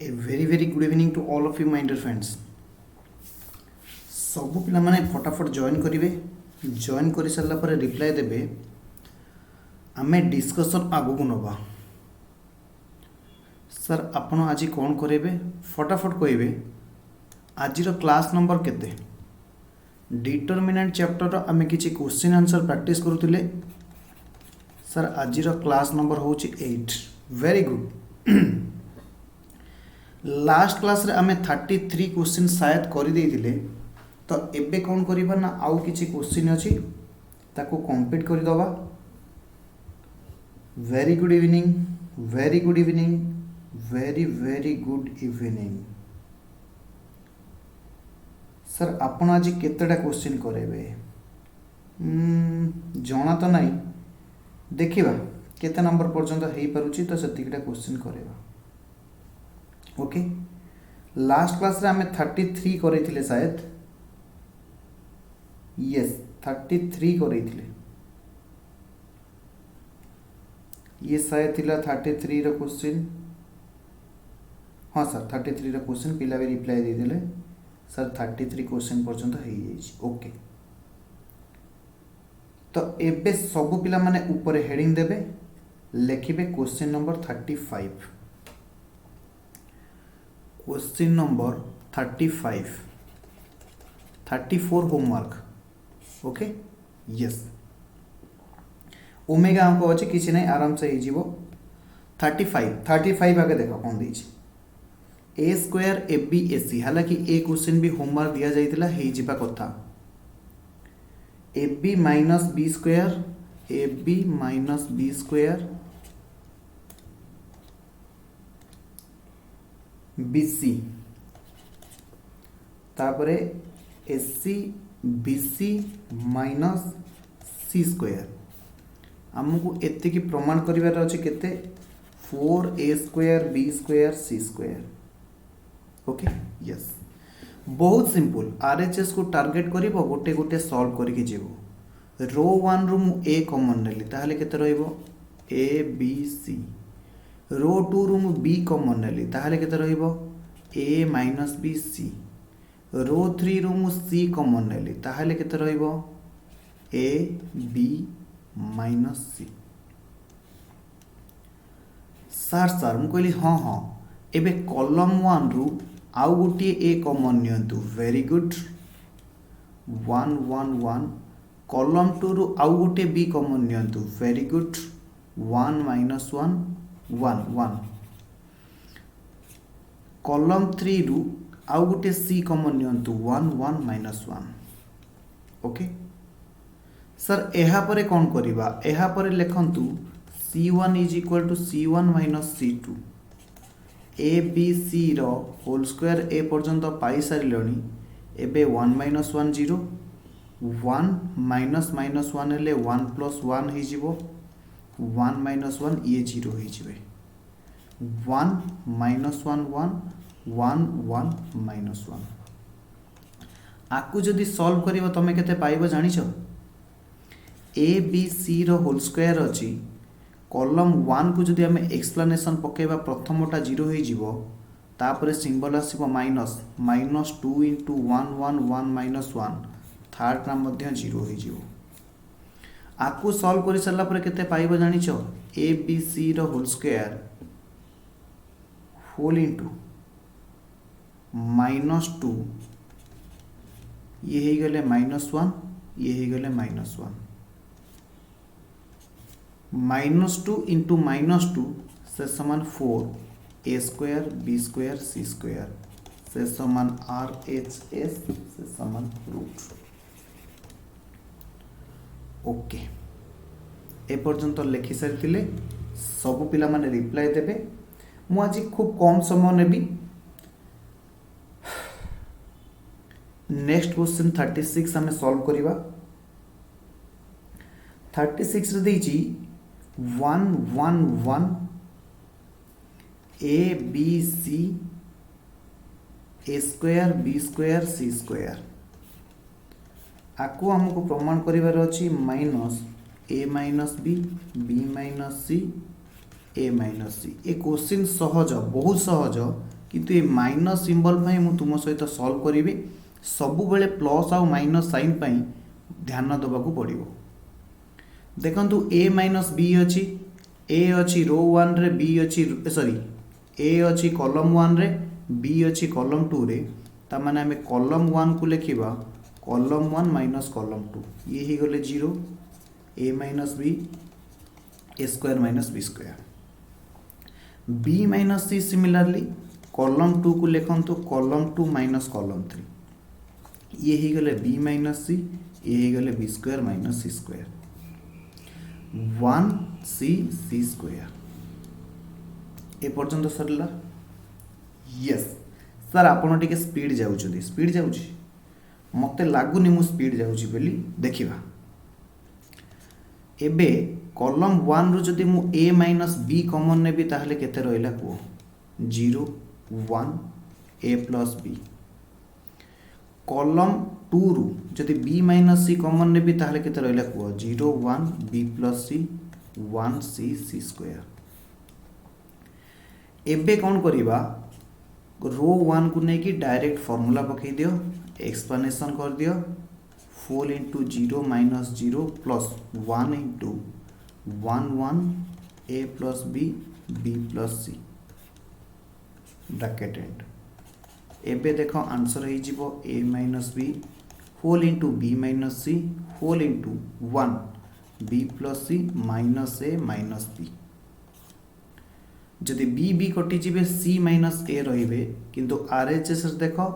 A very good evening to all of you my dear friends. ସବୁ ପିଲାମାନେ ଫଟାଫଟ join କରିବେ। Join କରିସାରିଲା ପରେ ରିପ୍ଲାଏ ଦେବେ। ଆମେ ଡିସ୍କସନ୍ ଆଗକୁ ନେବା। ସାର୍ ଆପଣ ଆଜି କ'ଣ କରିବେ ଫଟାଫଟ କହିବେ। ଆଜିର କ୍ଲାସ୍ ନମ୍ବର କେତେ? ଡିଟରମିନାଣ୍ଟ ଚ୍ୟାପ୍ଟରର ଆମେ କିଛି କ୍ୱେଶ୍ଚିନ୍ ଆନ୍ସର୍ ପ୍ରାକ୍ଟିସ୍ କରୁଥିଲେ। ସାର୍ ଆଜିର କ୍ଲାସ୍ ନମ୍ବର ହେଉଛି 8। Very good. लास्ट क्लास रे आमे 33 क्वेश्चन शायद कर देइथिले। तो एबे कौन करिबा ना आउ किछि क्वेश्चन अछि ताको कंप्लीट कर दबा। Very good evening, very good evening, very good evening. Sir आपण आज केतेटा क्वेश्चन करेबे जणा तो नहीं, देखिबा केते नंबर पर्यंत हेई पारुची तो सेतिकिटा क्वेश्चन करेबा। ओके, लास्ट क्लास रे हमें 33 करे शायद। यस 33 करे। ये शायद थिला 33 रो क्वेश्चन। हाँ सर 33 रो क्वेश्चन पिला भी रिप्लाई दे देले। सर 33 क्वेश्चन पर्यंत हो जाइए। ओके, तो एबे सब पिला माने ऊपर हेडिंग देबे, लिखिबे question number 35। Question number 35, 34 homework. Okay yes, Omega अंक अच्छे किसी नहीं, आराम से हो 35 आगे देख कौन देछि ए स्क्वायर ए बी ए सी। हालांकि ए क्वेश्चन भी होमवर्क दिया जाइतिला हेई जिबा कथा। A B minus B square, A B minus B square BC, तापरे AC BC minus C square. आमको एति की प्रमाण करिवार अछि केते 4a स्क्वायर बी स्क्वायर सी स्क्वायर। ओके यस, बहुत सिंपल। आरएचएस को टार्गेट करिवो, गोटे गोटे सॉल्व करके जीवो। रो 1 रु मु ए कॉमन नेली ताहले केते रहइबो ए बी सी। रो 2 रु मु बी कॉमन नेली ताहले केते रहइबो ए माइनस बी सी। रो 3 रु मु सी कॉमन नेली ताहले केते रहइबो ए बी माइनस सी। सार मु कहली हाँ एबे कॉलम 1 रु आउ गोटे ए कॉमन नियंतु। Very good, 1 1 1। कॉलम 2 रु आउ गोटे बी कॉमन नियंतु। Very good, 1 minus 1 1 1। कॉलम 3 रु आउ गोटे सी कॉमन नियंतु 1 1 माइनस 1। ओके सर एहा परे कौन करिबा? एहा परे लिखंतु c1 is equal to c1 minus c2। A B c row whole square ए पर्यंत पाई सारिलणी। एबे 1 माइनस 1 0, 1 माइनस माइनस 1 हेले 1 प्लस 1 हो जिवो। 1 माइनस 1 ये 0 हो जिवे। 1 माइनस 1 1 1 1 माइनस 1। आकु जदि सॉल्व करिवो तमे केते पाइबो जानिछो? A B c row whole square अछि। कॉलम 1 को जदि हमें एक्सप्लेनेशन पकेबा प्रथमटा 0 हो जिवो, तापरे सिंबल आसीबो minus minus 2 into 1 1 1 minus 1। Third टा मध्य 0 हो जिवो। आकु सॉल्व करि सरला परे केते पाइबो जानिछो? A B c row whole square whole into minus 2, ये हो गले माइनस 1, ये हो गले माइनस 1। माइनस 2 इंटू माइनस 2 से समान 4 ए स्क्वायर बी स्क्वायर सी स्क्वायर से समान आर एच एस से समान रूट। ओके, ए पर्यंत लिखि सारी सब पिला माने रिप्लाई देबे। मु आज खूब कम समय नेबी। नेक्स्ट क्वेश्चन 36 हमें सॉल्व करिबा। 36 रे देछि 1 1 1 a B c a square B square C square. आकु हमको प्रमाण करिवार अछि minus a minus b minus C A minus सी। ए क्वेश्चन सहज, बहुत सहज, किंतु ये माइनस सिंबल भाई मु तुम सहित सॉल्व करी सबु बेले प्लस आउ माइनस साइन पाई ध्यान देवाक पड़ो। देखंतु ए माइनस बी अच्छी ए अच्छी रो 1 रे बी अच्छी सॉरी ए अच्छी कॉलम 1 रे बी अच्छी कॉलम 2 रे ता माने हमें कॉलम 1 को लिखिबा कॉलम 1 माइनस कॉलम 2 ये ही गले 0 a minus B A square minus B square b minus c similarly column 2 को लिखंतु कॉलम 2 माइनस कॉलम 3 ये ही गले बी माइनस सी ये ही गले B square minus C square 1 सी स्क्वायर ए पर्यंत सरला। यस सर आपण टिके स्पीड जाउछथि स्पीड जाउछि मते लागुनी मु स्पीड जाउछि बोली देखिबा। एबे कॉलम 1 रु जदि मु a माइनस b कॉमन नेबी ताहले केते रहइला को 0 1 a प्लस b कॉलम 2 रु जदि b माइनस c कॉमन नेबी ताहले केते रहइला को 0 1 b plus c 1 c square. एबे कौन करिबा रो 1 को नेकी डायरेक्ट फार्मूला पकई दियो एक्सप्लेनेशन कर दियो 4 into 0 minus 0 plus 1 into 1 1 a plus b plus c bracket and एबे देखो आंसर हो जिवो a minus b whole into b minus c whole into 1 b plus c minus a minus b जदि b b कटि जिवे c minus a रहिबे किंतु RHS देखो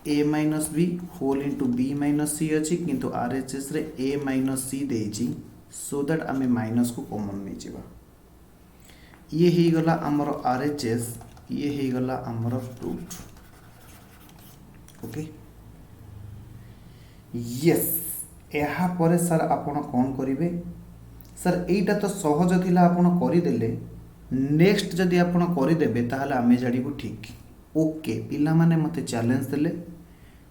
a minus b whole into b minus c अच्छी किंतु RHS रे a minus c देइछि so that आमे माइनस को कॉमन नै जिबा ये ही गला हमर RHS ये ही गला हमर रूट। ओके यस एहा परे सर आपण कोन करिवे सर एटा तो सहज थिला आपण करि देले नेक्स्ट जदि आपण करि देबे ताहले आमे जाडिबो ठीक। ओके पिला माने मते चैलेंज देले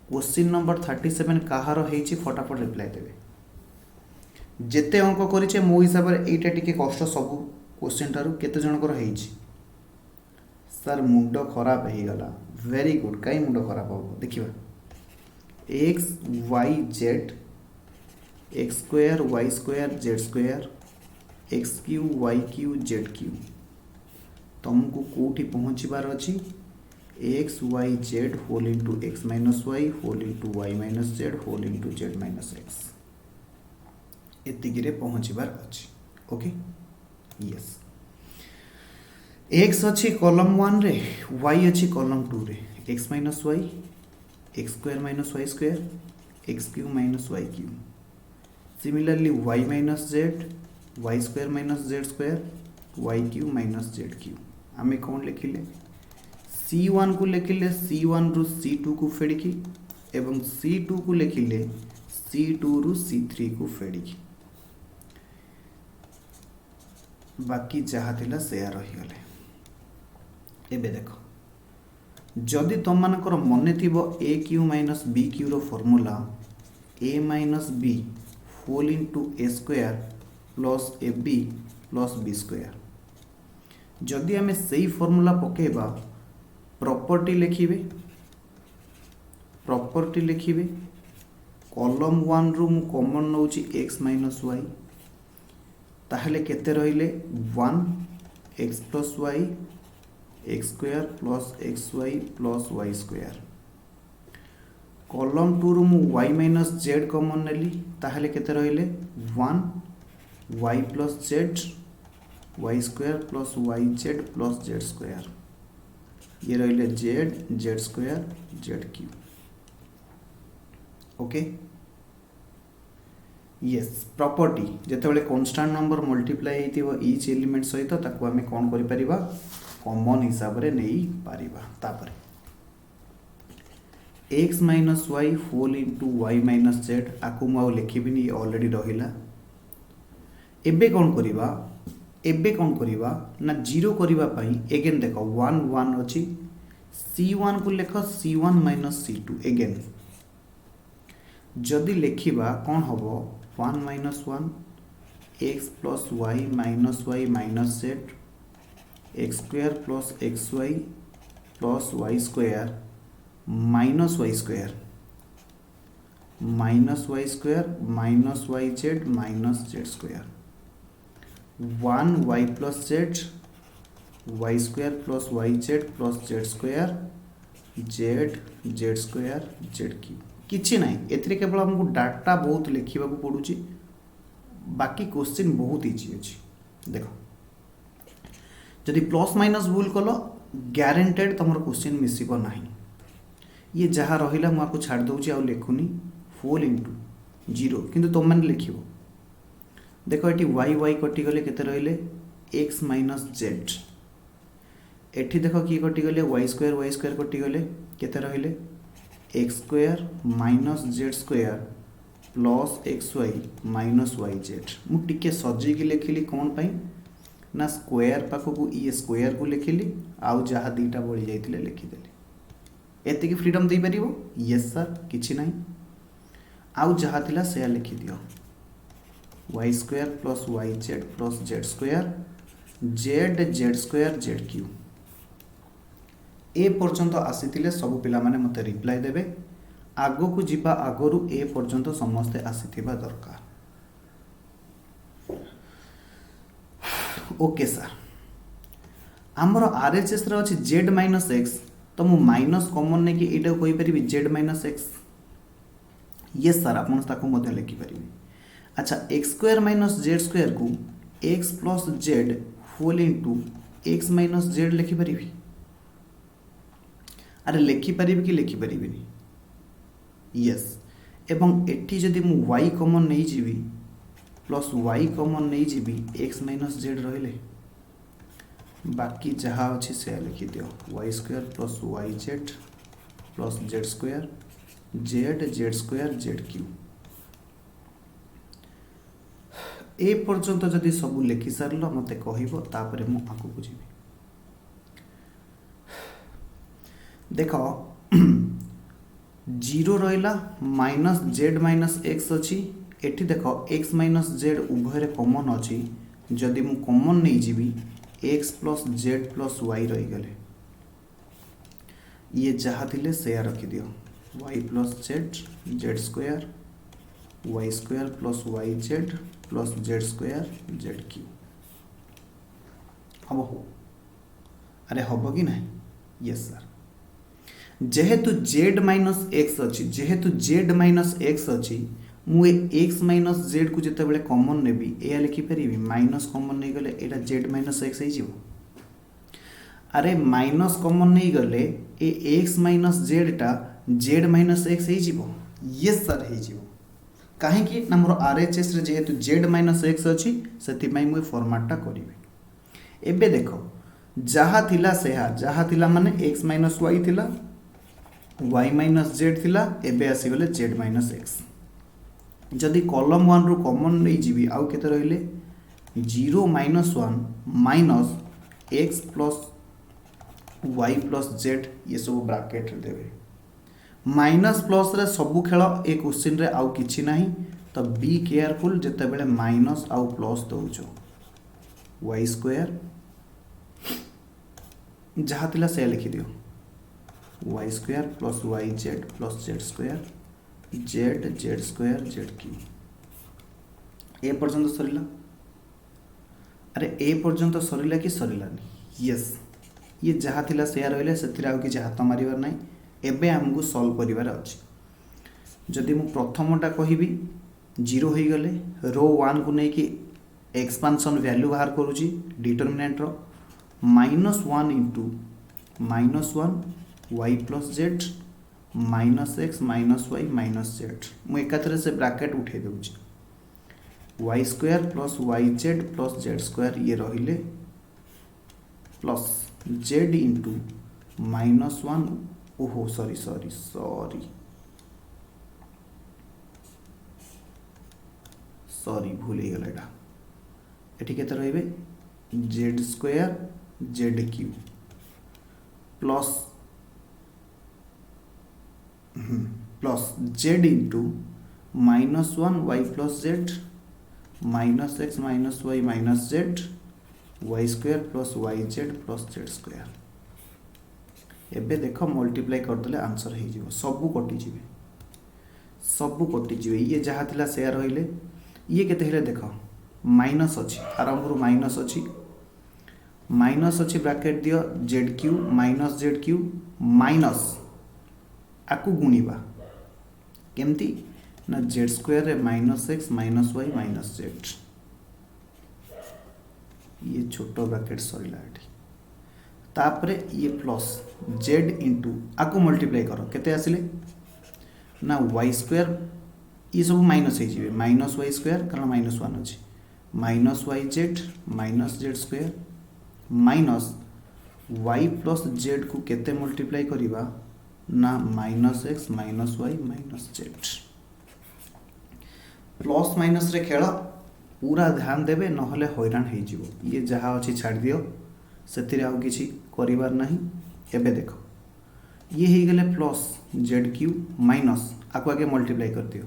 क्वेश्चन नंबर 37 कहार होईची फटाफट रिप्लाई देबे जेते अंक करिचे मो हिसाब रे एटा टिके कष्ट सब क्वेश्चन तारु केते जण कर होईची सर मुंड खराब हे गला वेरी गुड काई मुंड खराब हो देखिबा x y z x square y square z square x cube y cube z cube तुमको कोठी पहुंचीबार अछि x y z whole into x minus y whole into y minus z whole into z minus x एतिगिरे पहुंचीबार अछि। Okay yes x अछि column 1 रे y अछि कॉलम 2 रे x minus y x square minus y square x cube minus y cube similarly y minus z y square minus z square y Q minus z Q आमे कौन लिखिले C1 को लिखिले C1 रु C2 को फेडिकी एवं C2 को लिखिले C2 रु C3 को फेडिकी बाकी जहा थिला से रही गले। एबे देखो जदि तुम मानकर मने थिबो a cube minus b cube रो formula a minus b whole into a square plus ab plus b square जदि हमें सही फार्मूला पकेबा प्रॉपर्टी लिखिबे कॉलम 1 रु मु कॉमन नउची x माइनस y ताहले केते रहिले 1 x plus y x square plus xy plus y square column 2 रु मु y माइनस z कॉमन नेली ताहले केते रहिले 1 y plus z y square plus yz plus z square ये रहिले z square z cube. Okay yes property जेतेबेले constant number multiply हेतिबो ईच एलिमेंट सहित ताको हमें कोन करि परिबा कॉमन हिसाब रे नेई परिबा तापर x minus y whole into y minus z आकु मु लिखिबिनी ऑलरेडी रहिला एबे कोन करिबा ना जीरो करिबा पई अगेन देखो 1 1 अछि c1 को लेख c1 माइनस c2 अगेन जदि लिखिबा कोन हबो 1 minus 1 x plus y minus z x square plus x y plus y square minus y square minus y z minus z square 1 y plus z y square plus y z plus z square z square z cube किछि नाही एथिरे केवल हमको data बहुत लिखा पड़ुची बाकी question बहुत easy अच्छी देख जदि प्लस माइनस भूल कल ग्यारेंटेड तुम क्वेश्चन मिसिब ना ये जहाँ रहा मुझे छाड़ दूसरी आउ लिखुनी 4 इंटू 0 किंतु तुम मैंने लिख देख ये वाई वाई कटिगले केते रहिले एक्स माइनस जेड एठी देख किए कटिगले वाई स्क्वायर कटिगले केते रहिले x square minus z square plus x y minus y z मुझे सजेकी लिखिली कौन पाई ना स्क्वायर पाखक ये स्क्वायर को लिखिली आउ जहाँ दीटा बढ़ी जाते लिखिदेली एतिक फ्रीडम दे पार यस सर किछि नहीं आउ जहाँ थिला से लिखि दियो y square plus y z plus z square z square z cube ए पर्यंत आसी सब पिला माने मते रिप्लाई देबे आगो को जीवा आगरू ए पर्यंत समस्ते आसीथिबा दरकार ओके सर आमर आरएचएस रे अछि जेड माइनस एक्स तो मु माइनस कॉमन ने कि एटा कोइ परिबी z minus x yes sir आपन ताको मध्ये लिखि परिबी अच्छा x square minus z square को x plus z whole into x minus z लिखि परिबी अरे लिखि परिबी कि लिखि परिबिनी यस एवं एठी जदि मु y कॉमन नहीं जीवी प्लस y कॉमन नहीं जीवी x माइनस जेड रहिले बाकी जहाँ अच्छी से लिखि दियो y square plus y z plus z square z square z cube ए पर्यंत जदि सब लिखि सारल मते कहइबो तापरे मु आगु को जीवी देख 0 रहिला माइनस जेड माइनस एक्स अच्छी एठी देख एक्स माइनस जेड उभय कॉमन अच्छी जदि मु कॉमन नहीं जीवी x plus z plus y रही गले ये जहाँ थिले से रखी दियो y plus z z square y square plus y z plus z square z cube हम अरे हम कि ना यस सर जेहेतु जेड माइनस एक्स अच्छी जेहेतु जेड माइनस एक्स अच्छी मुझे एक्स माइनस जेड को जिते बड़े कॉमन नेबी या लिखिपारि माइनस कॉमन नहीं गले एटा जेड माइनस एक्स हो अरे माइनस कॉमन नहीं गले ए एक्स माइनस जेड टा जेड माइनस एक्स हो यस सर हो कहीं ना मोर आरएचएस रे जेहेतु जेड माइनस एक्स अच्छी से मुझे फॉर्मेटा करी एबे देख जहाँ थिला सेहा जहाँ थिला माने एक्स माइनस वाई थिला वाई माइनस जेड थिला एबे आसीगले जेड माइनस एक्स जदि कॉलम 1 रु कॉमन नहीं जीवी आउ केते रहिले 0 minus 1 minus x plus y plus z ये सब ब्रैकेट देवे माइनस प्लस रे सब खेल ए क्वेश्चन रे आउ किछि नाही तो बी केयरफुल जते बेले माइनस आउ प्लस दउचो वाई स्क्वायर जहाँ थिला से लिखि दियो y square plus y z plus z square z square z cube ए पर्यंत सरिला अरे ए पर्यंत सरिला कि सरिलानी यस ये जहाँ थिला से रहिले से आउ कि हाथ मारिबार नाही एबे हमको सॉल्व करिवार अछि जदि मु प्रथमटा कहिबी 0 हो गले रो 1 को नहीं कि एक्सपांशन वैल्यू बाहर करूची determinant row -1 into -1 y plus z minus x minus y minus z मुझे एकाथरे से ब्रैकेट उठे दूची y square plus y z plus z square ये रहिले प्लस जेड इंटू -1 ओहो सॉरी सॉरी सॉरी सॉरी भूल ही गला एटा एठी केते रहिबे z square z cube plus plus z into -1 y plus z minus x minus y minus z y square plus y z plus z square एबे देख multiply करदेले answer हो सबू कटिଯିवे सबू कटिଯିवे ये जहाँ थिला सेया रहिले ये केते हेले देख माइनस अच्छी आरंभ माइनस अच्छी ब्रैकेट दियो जेड क्यू माइनस आकु गुणिबा केमती ना जेड स्क्वायर रे minus x minus y minus z ये छोटो ब्रैकेट सरीला एठी तापरे ये प्लस जेड इंटू आकु मल्टीप्लाई करो केते आसिले ना वाई स्क्वायर ये सब माइनस हो माइनस वाई स्क्वायर कारण माइनस वन अच्छी minus y z minus z square minus y plus z को केते मल्टीप्लाई करिबा ना minus x minus y minus z plus minus रे खेल पूरा ध्यान देवे नहले हैरान हो ये जहाँ अच्छी छाड़ दियो से आउ किसी करिवार नहीं एबे देखो ये हो गले प्लस जेड क्यू माइनस आको आगे मल्टीप्लाई कर दियो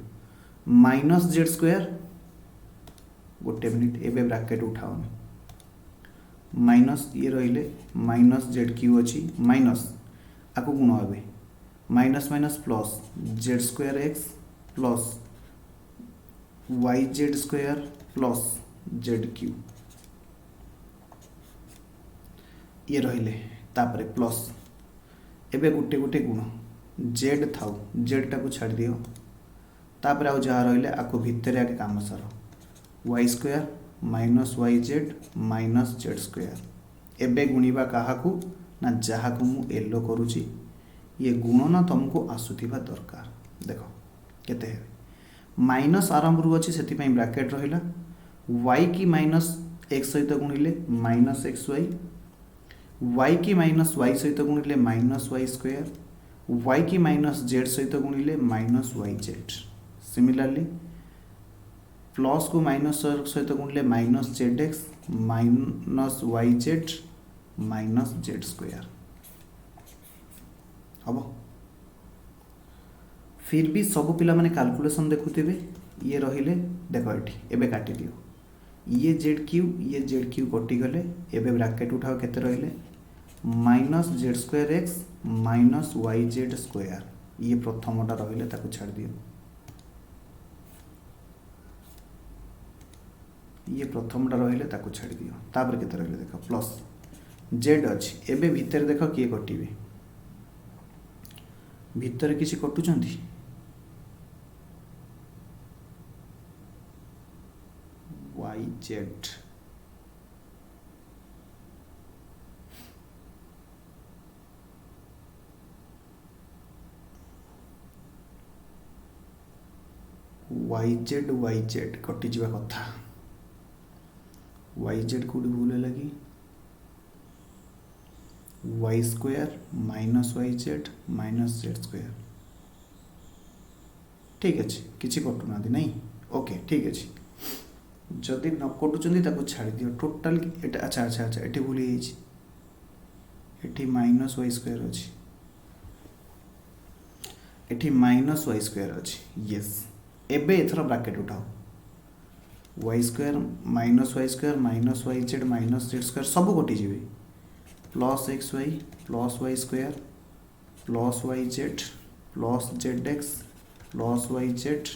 माइनस जेड स्क्वायर गोटे मिनिट एबे ब्रैकेट उठाओ माइनस ये रहिले माइनस जेड क्यू अच्छी माइनस आको गुण हे minus minus plus z square x plus y z square plus z cube ये रहिले तापरे प्लस एबे गोटे गोटे गुण जेड थाउ जेड टाको छाड़ दियो तापरे आउ जहाँ रहिले आको भितर आगे काम सार y square minus y z minus z square एबे गुणिबा काहाकू ना जहाकू मु एलो करूची ये गुणन तुमको आसुथिबा दरकार देखो केते है माइनस आरंभ रु अच्छी से ब्रैकेट रहिला वाई की माइनस एक्स सहित गुणिले माइनस एक्स वाई की माइनस वाई सहित गुणिले माइनस वाई स्क्वायर वाई की माइनस जेड सहित गुणिले minus y z similarly plus को माइनस सहित गुणिले minus z x minus y z minus z square हम फिर भी सब पिला माने कैलकुलेशन देखुथिबे ये रहिले देखो एठी एबे काटी दियो ये जेड क्यू कटि गले एबे ब्रैकेट उठाओ केते रहिले minus z square x minus y z square ये प्रथमटा रहिले ताको छाड़ दियो ये प्रथमटा रहिले ताको छाड़ दियो तापर केते रहिले देखो प्लस जेड अछि एबे भीतर देखो किए कटिबे भीतर किसी कटुचंती वाई जेड वाई जेड कटि जीवा कथा वाई जेड कोडी भूल लगी y square minus y z minus z square ठीक अच्छे किसी कटुना नहीं ओके ठीक अच्छे जदि न कटुचंती छाड़ दियो टोटल अच्छा अच्छा अच्छा ये भूल ये माइनस वाई स्क्वायर अच्छी ये माइनस वाई स्क्वायर अच्छी यस एबे एथर ब्रैकेट उठाओ y square minus y z minus z square सब कटि जीवे plus x y square plus y z plus z x plus y z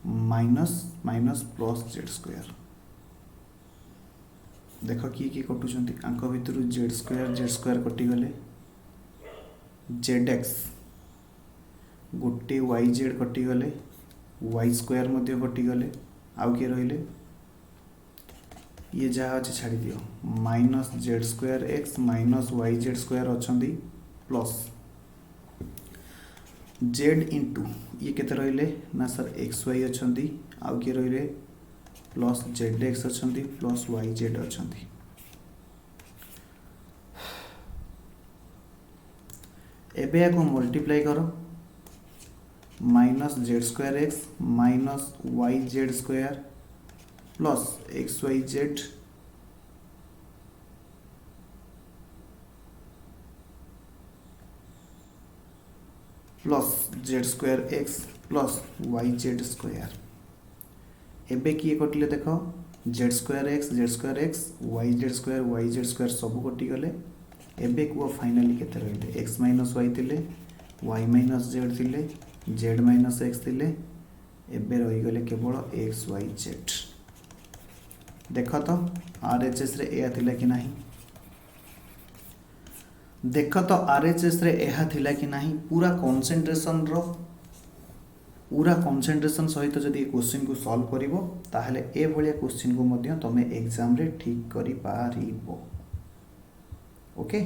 minus minus plus z square देख किए कटुचंती आंक भितर जेड स्क्वायर कटिगले जेड एक्स गोटे वाई जेड कटिगले वाई स्क्वायर मध्य कटिगले आउ किए रहिले ये जहाँ अच्छे छाड़ दियो minus z square x minus y z square अच्छी प्लस जेड इंटू ये केते रहिले ना सर एक्स वाई अच्छी आउ किए रहिले प्लस जेड एक्स अच्छी प्लस वाई जेड अच्छी एबे या मल्टीप्लाई करो minus z square x minus y z square plus x y z plus z square x plus y z square एबे किए कटिले देख z square x y z square सब कटिगले एबे कुआ फाइनाली केते रहिले एक्स माइनस वाई थिले वाई माइनस जेड थिले जेड माइनस एक्स थिले एबे रहीगले केवल एक्स वाई जेड। देख तो आरएचएस रे एया थिला कि नाही देख तो आरएचएस रे एहा थिला कि नाही पूरा कंसंट्रेशन सहित जदि क्वेश्चन को सॉल्व करिवो ताहले ए भलिया क्वेश्चन को मध्य तमे एग्जाम रे ठीक करि पारिबो। ओके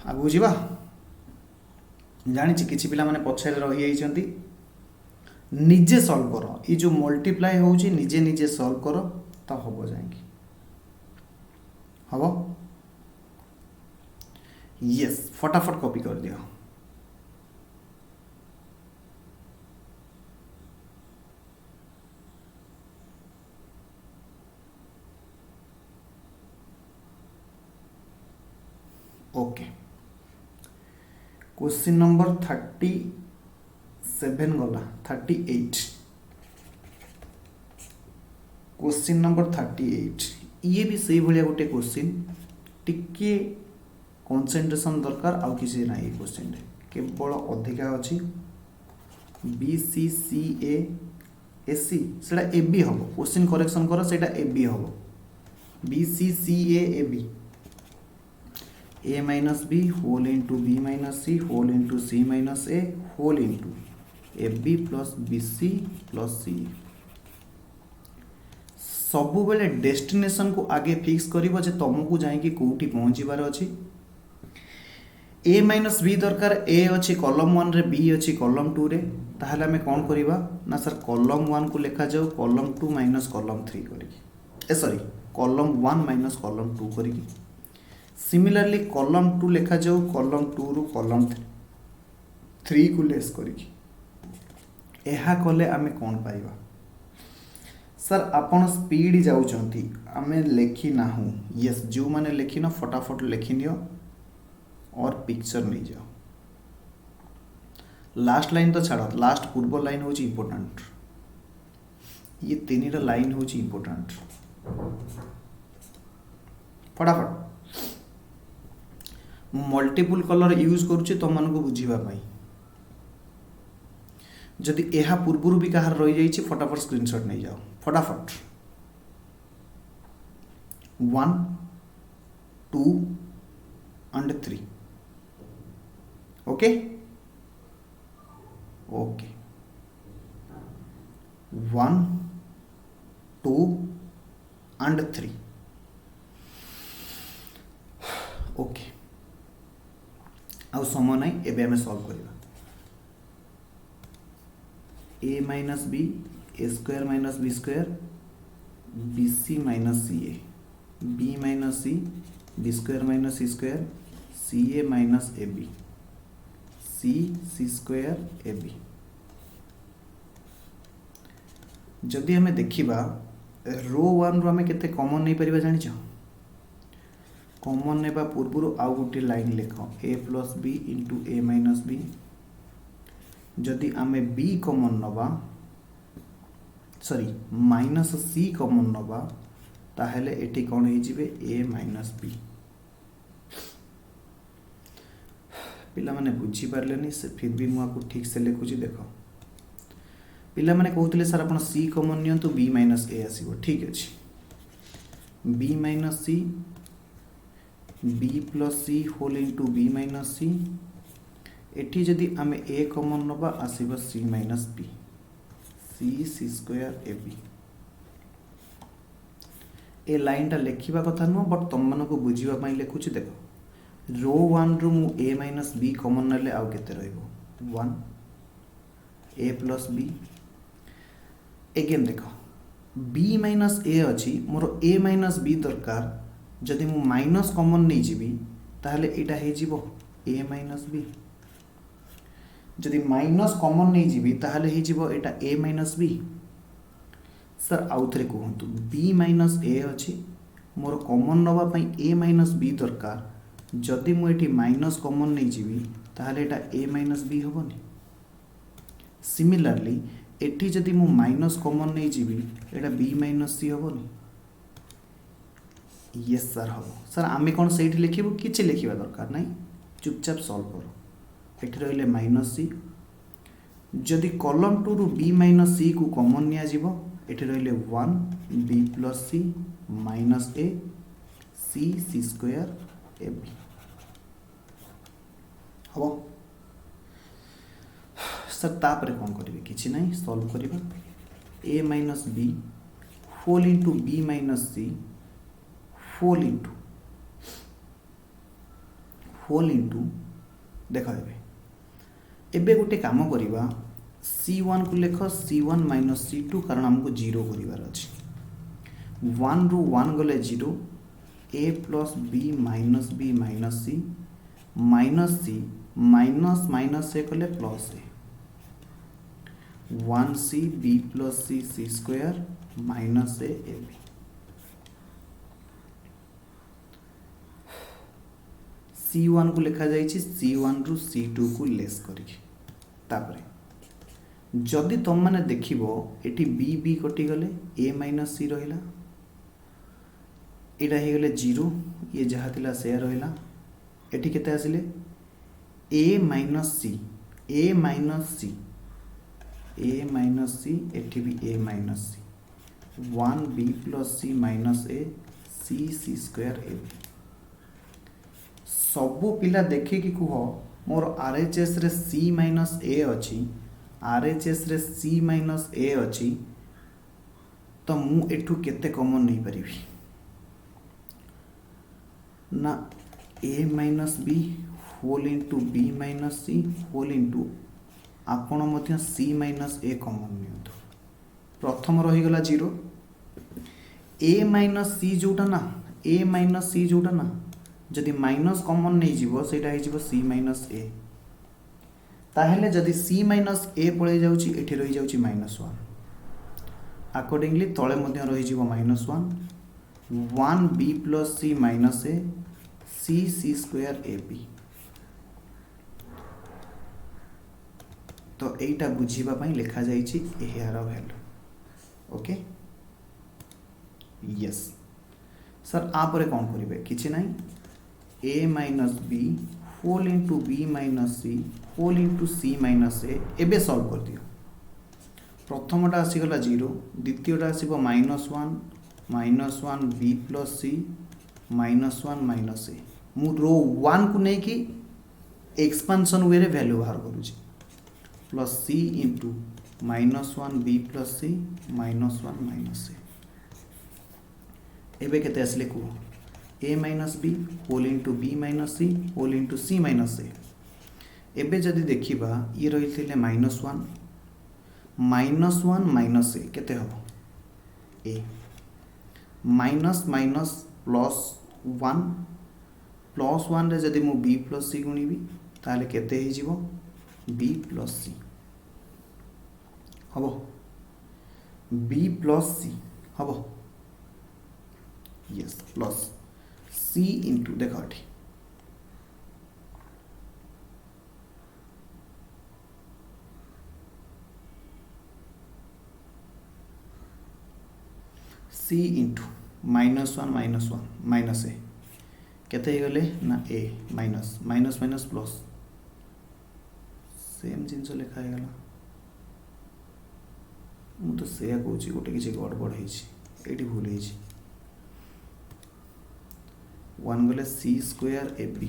आगु जीवा जानि किछि पिला माने पछरे रहि आइचंती निजे सॉल्व करो ये जो मल्टीप्लाई होउची निजे निजे सॉल्व करो तो हबो जाएंगे हबो यस फटाफट कॉपी कर दियो। ओके क्वेश्चन नंबर 37 गला 38 क्वेश्चन नंबर 38 ये भी सही भलिया गोटे क्वेश्चन टिके कंसंट्रेशन दरकार आउ किसी ना ये क्वेश्चन रे केवल अधिका अछि B C C A C सेटा ए बी हबो क्वेश्चन करेक्शन करो सेटा ए बी हबो B C C A B a minus b whole into b minus c whole into c minus a whole into ab plus bc plus c सबु बेले destination को आगे fix करिवो जे तुमको जाई कि कोठी पहुंचीबार अछि a माइनस b दरकार a अछि कॉलम 1 रे b अछि कॉलम 2 रे ताहले हमें कोन करिवा ना सर कॉलम 1 को लिखा जाऊ कॉलम 2 माइनस कॉलम 3 करिकी सॉरी कॉलम 1 माइनस कॉलम 2 करिकी सिमिलरली कॉलम 2 लिखा जाऊ कॉलम 2 रु कॉलम 3 को लेस करिकी एहा कले आमे कोन पाइबा सर आपण स्पीड जाउचंती आमे लेखी नाहू यस जो माने लेखी न फटाफट लेखी नियो और पिक्चर नहीं जाओ लास्ट लाइन तो छाड़ लास्ट पूर्व लाइन होची इंपोर्टेंट ये तीनटा लाइन होची इंपोर्टेंट फटाफट मल्टीपल कलर यूज करूचे तुम मन को बुझीबा पाई जदि एहा पूर्व भी कहार रही जाइए फटाफट स्क्रीनशॉट नहीं जाओ फटाफट 1 2 and 3 okay okay 1 2 and 3 okay आउ समय नहीं एबे हमें सॉल्व करिबा a minus B A square minus B square B C minus C A B minus C B square minus C square C A minus A B C square A B जदि हमें देखिबा रो 1 रो हमें केते common नहीं परिबा जानि छ common नेबा पूर्व आउ गोटे लाइन लिख ए प्लस बी इंटू ए माइनस बी जदि आमे बी कॉमन नबा सॉरी माइनस सी कॉमन नबा ताहले एटी कौन हो जिवे ए माइनस बी पिला माने बुझी पारलेनी से फिर भी मु आपको ठीक से लिखुची देखो पिला माने कहउतले सर आपण सी कॉमन नियंतु बी माइनस ए आसीबो ठीक अछि b minus C B plus c whole into b minus सी एटी जदि आमे ए कॉमन नबा आसीबो सी माइनस बी सी स्क्वायर ए बी ए लाइन टा लिखिबा कथा न बट तुम मन को बुझिबा पई लिखुची देखो रो 1 रु मु ए माइनस बी कॉमन नले आउ केते रहइबो 1 ए प्लस बी अगेन देखो बी माइनस ए अछि मोर ए माइनस बी दरकार जदि मु माइनस कॉमन नहीं जीवी ताहले एटा हे जीवो ए माइनस बी जदि माइनस कॉमन नहीं जीवी ताहले हे जीवो एटा ए माइनस बी सर आउ थरे कहंतु बी माइनस ए अछि मोर कॉमन नबा पई ए माइनस बी दरकार जदि मु एठी माइनस कॉमन नहीं जीवी ताहले एटा ए माइनस बी होबनी सिमिलरली एठी जदि मु माइनस कॉमन नहीं जीवी एटा बी माइनस सी हबो नि यस सर हम सर आम कौन से लिखू कि लिखा दरकार ना चुपचाप सल्व कर ये रही माइनस सी जदि कॉलम 2 रु बी माइनस सी को कॉमन निया जीवो एठी रहिले 1 b plus C minus a c C square A b हम सर तापर कौन करेंगे किसी ना सल्व करवा a minus b whole into b minus c whole into देख एबे गोटे काम करवा C1 को लेख C1 माइनस C2 कारण आमको जीरो करार अच्छे 1 रु 1 गले zero A plus B minus C minus minus A कले plus A 1 C B plus C C square minus A B C1 को लिखा जाइए C1 रु C2 को लेस करके तापरे जदि तुम मैंने देखिबो एटी बी बी कटि गले a माइनस सी रहिला एटा हे गले 0 ये जहा थिला से रहिला एटी केते आसिले a माइनस सी एटी भी a minus C 1 b plus C minus a C C square a b सबू पिला देखिकी कह मोर आरएचएस रे सी माइनस ए अच्छी आरएचएस रे सी माइनस ए अच्छी तो मु एठू केते कॉमन नहीं पारि ना a minus b whole into b minus c whole into आपण मध्य सी माइनस ए कॉमन नियंतु प्रथम रहीगला 0 ए माइनस सी जोटा ना जदि माइनस कॉमन नहीं जीवो सेटा हे जीवो सी माइनस ए ताहेले जदि सी माइनस ए पळे जाउची एठी रही जाउची -1 अकॉर्डिंगली तळे मध्ये रही जीवो -1 1 b plus C minus a c C square A b तो एटा बुझीबा पई लिखा जाइची एहार वैल्यू ओके यस सर आ परे कोन करिवे किछि नाही a minus b whole into b minus c whole into c minus a एबे सॉल्व कर दियो प्रथमटा आसीगला 0 द्वितीयटा आसीबो -1 b plus c -1 minus a मु रो 1 को नहीं कि एक्सपांशन वे रे वैल्यू बाहर करूची plus c into -1 b plus c -1 minus a एबे केते आसले को a minus b whole into b minus c whole into c minus a एबे जदि देखिबा ये रही थिले -1 माइनस ए केते हो a माइनस माइनस प्लस 1 रे जदि मु b प्लस सी गुणीबी ताले केते हे जीवो b प्लस सी हबो b प्लस सी हबो यस प्लस सी इंटू देखो एठी सी इंटू -1 माइनस ए केते हे गले ना a minus minus plus same जिनस लिखा हे गला मु तो सेया कहूची गोटे किसी गड़बड़ है एटी भूल है 1 गले सी स्क्वायर ए बी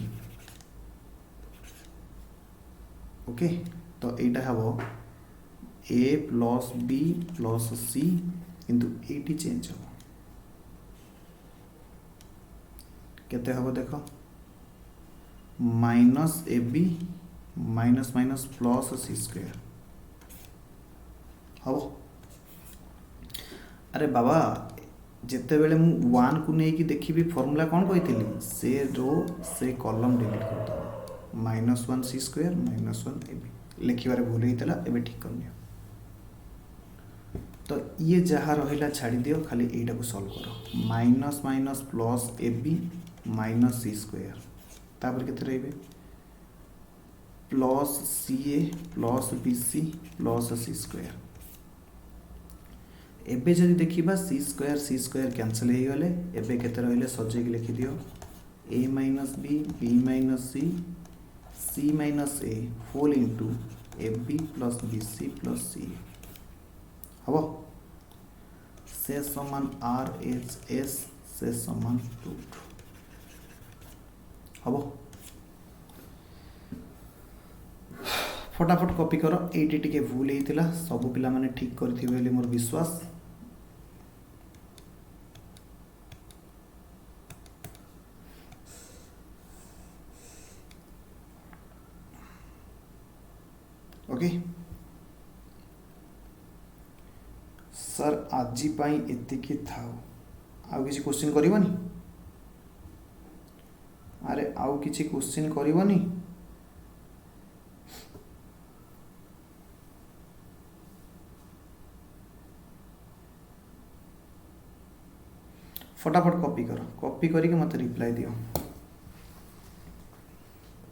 ओके तो एटा हबो A plus B plus C किंतु एटी चेंज हबो केते हबो देखो minus A B minus minus plus C square हबो अरे बाबा जिते बेले मु 1 को नहीं कि देखिबी फार्मूला कौन कही से रो से कॉलम डिलीट कर दो -1 सी स्क्वायर -1 ए बी लिखिबारे भूल होइतला एबे ठीक कर नियो तो ये जहाँ रहिला छाड़ी दियो खाली एटा को सॉल्व करो minus minus plus A B minus C square तापर केते रहबे plus C A plus B C plus C square एबे जदि देखिबा सी स्क्वायर कैंसिल हो गले एबे केते रहले सजे के लिखि दियो a minus b minus c minus a whole into ab plus bc plus c हबो से समान r h s से समान 2 हबो फटाफट कॉपी कर एटी टिके भूल होता सब पिला माने ठीक करथिबे बोली मोर विश्वास ओके सर आज पाई एतिकी थाउ आउ किसी क्वेश्चन करबनी अरे आउ किसी क्वेश्चन करबनी फटाफट कॉपी कर कॉपी करके मत रिप्लाई दियो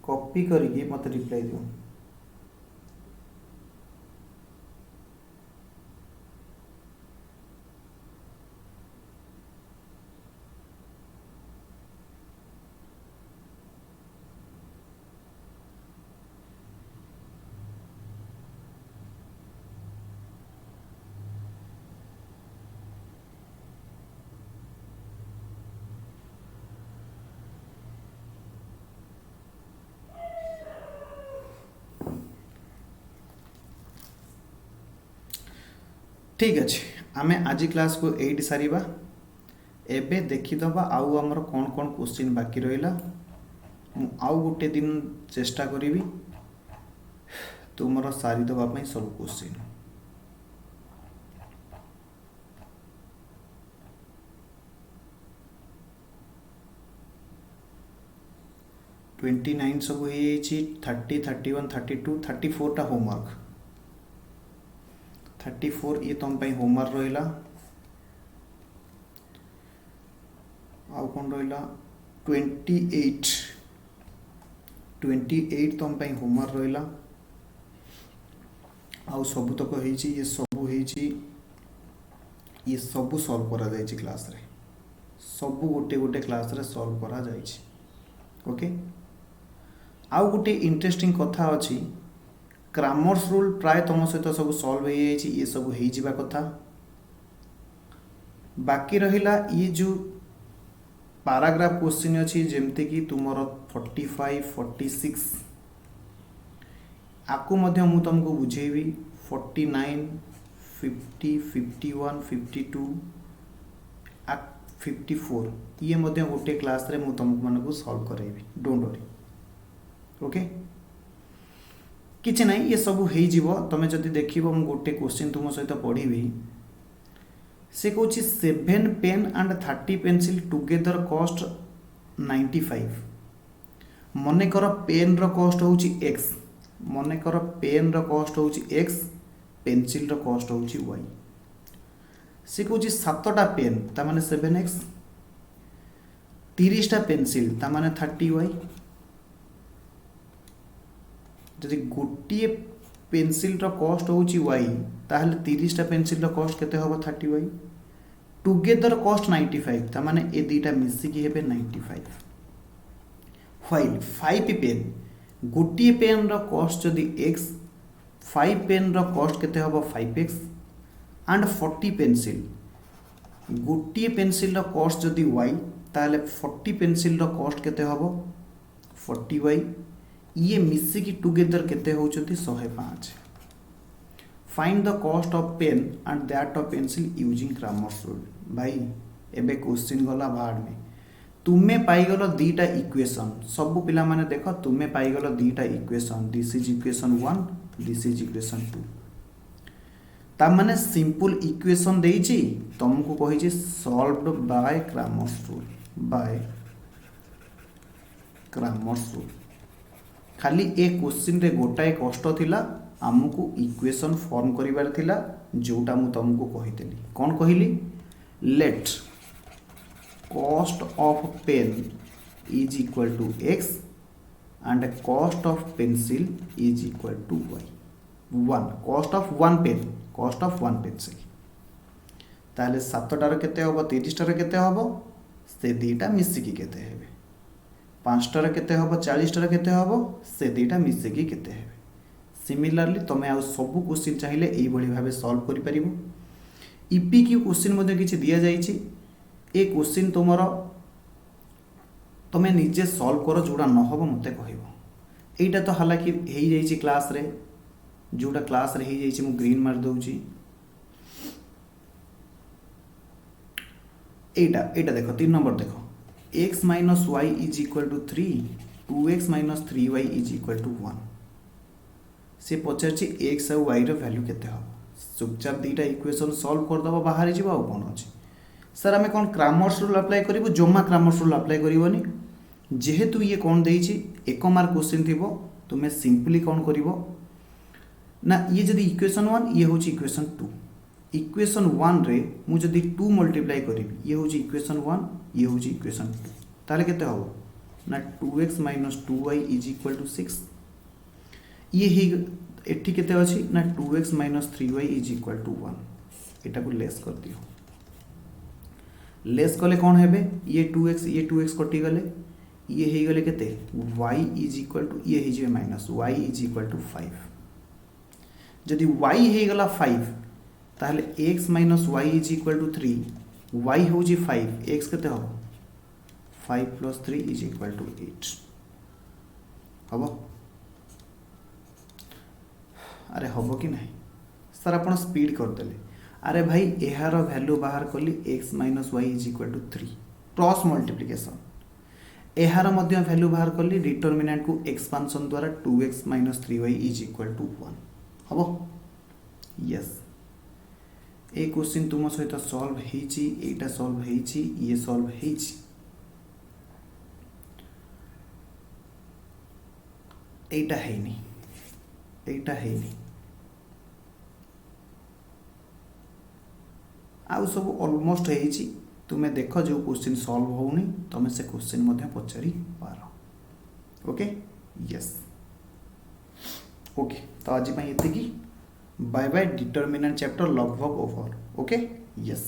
कॉपी करके मत रिप्लाई दियो ठीक अच्छे आमे आज क्लास को एट सारिबा एबे देखिदबा आउ हमर कौन कौन क्वेश्चन बाकी रहिला मु आउ गोटे दिन चेष्टा करिवि तुमर सारी दबा पई सब क्वेश्चन ट्वेंटी 29 सब हो 30 31 32 34 टा होमवर्क 34 ये तुम पे होमवर्क रहिला आउ कौन रहिला 28 तुम पे होमवर्क रहिला आउ सब तक होईची ये सब होईची ये सब सॉल्व करा जाईची क्लास रे सब गोटे गोटे क्लास रे सॉल्व करा जाईची ओके आउ गोटे इंटरेस्टिंग कथा अछि क्रामर्स रूल प्राय तुम सहित सब सॉल्व हो जाइए ये सब हो जावा कथा बाकी रहिला ये जो पैराग्राफ क्वेश्चन अच्छी जमती कि तुमर 45 46 आकु मध्य मु तुमको बुझेबी 49 50 51 52 54 ये मध्य गोटे क्लास रे मु तुम मानक सॉल्व करेबी डोंट वरी ओके किसी ना ये सब हो तुम जदि देख मु गोटे क्वेश्चन तुम सहित पढ़ी से कौन 7 pen and 30 pencil together cost 95 मन कर पेन रो कॉस्ट होची x मन कर पेन रो कॉस्ट होची x पेंसिल रो कॉस्ट होची y से कौन 7टा पेन ता माने 7x 30टा पेंसिल ता माने 30y जदि गोटे पेंसिल रो कॉस्ट होची y ताहले 30टा पेंसिल रो कॉस्ट केते होबो 30y टुगेदर कॉस्ट 95 ता माने ए दीटा मिसी की हेबे 95 व्हाइल 5 पेन गोटे पेन रो कॉस्ट जदि x 5 पेन रो कॉस्ट केते होबो 5x एंड 40 पेंसिल गोटे पेंसिल रो कॉस्ट जदि y ताहले 40 पेंसिल रो कॉस्ट केते होबो 40y ये मिसी की टुगेदर केते होचोती 105 find the cost of pen and that of pencil using Cramer's rule भाई एबे क्वेश्चन गला बाहर में तुमे पाइगलो दीटा इक्वेशन सब पिला माने देखो तुमे पाइगलो दीटा equation this is equation 1 this is equation 2 ता माने सिंपल इक्वेशन देइची तुमको कहिची सॉल्व्ड बाय क्रामर्स रूल खाली ए क्वेश्चन रे गोटाए कष्ट थिला आमको इक्वेशन फॉर्म करिवार थिला जोटा मु तुमको कहितली कोन कहिली let cost of pen is equal to x and cost of pencil is equal to y 1 cost of 1 pen cost of 1 pencil ताहले 7टार केते हबो 30टार केते हबो से दुईटा मिसिकी केते हेबे 5टार केते हबो 40टार केते हबो से दुईटा मिसिकी केते हेबे। सिमिलारली तुम आउ सब क्वेश्चन चाहिए यही भाव सल्व कर ईपीक्यू क्वेश्चन मध्य किछि दिया जाइछि ए क्वेश्चन तुमर तुम्हें निजे सल्व कर जोड़ा न हो मत कह एटा तो हालांकि हो जाइछि क्लास रे जोड़ा क्लास रे हो जाइछि मु ग्रीन मार दउछि एटा एटा देखो 3 नंबर देखो x minus y is equal to 3 2x minus 3y is equal to 1 से पचार एक्स आउ वाई वैल्यू केते हम चुपचाप दुईटा इक्वेशन सॉल्व करदब बाहर जीव आउ कौन अच्छे सर आम कौन क्रामर्स रूल अप्लाई करूँ जमा क्रामर्स रूल अप्लाई करनी जेहेतु ये कौन देइछि 1 मार्क क्वेश्चन थी तुम्हें सिंपली कौन कर ना ये जदि इक्वेशन 1 ये हूँ इक्वेशन 2 इक्वेशन 1 रे मु जदि 2 मल्टीप्लाई करी ये हूँ इक्वेशन 1 ये हूँ इक्वेशन 2 ताले केते हबो ना 2x minus 2y is equal to 6 ये ही एठी केते अछि ना 2x minus 3y is equal to 1 एटा को लेस कर दियो लेस कले कौन हेबे ये 2x कटि गले ये हे गले केते y इज इक्वल टू ये हे जे minus y is equal to 5 जदि y हे गला 5 ताहले x minus y is equal to 3 y हो जी 5 x केते हो 5 प्लस 3 इज इक्वल टू 8 हबो अरे हम कि नहीं सर आप स्पीड करदे अरे भाई यार वैल्यू बाहर कली x minus y is equal to 3 cross multiplication यार वैल्यू बाहर कली डिटरमिनेंट को एक्सपांशन द्वारा 2x minus 3y is equal to 1 हम यस ए क्वेश्चन तुम सहित सॉल्व हेची एटा सॉल्व हेची ये सॉल्व हेची एटा हेनी एटा हेनी आउ सब ऑलमोस्ट हेची तुम्हें देख जो क्वेश्चन सॉल्व होनी तुम्हें से क्वेश्चन मध्य पचारि पार ओके यस ओके तो आज एतिकी बाय बाय डिटरमिनेंट चैप्टर लगभग ओवर ओके यस।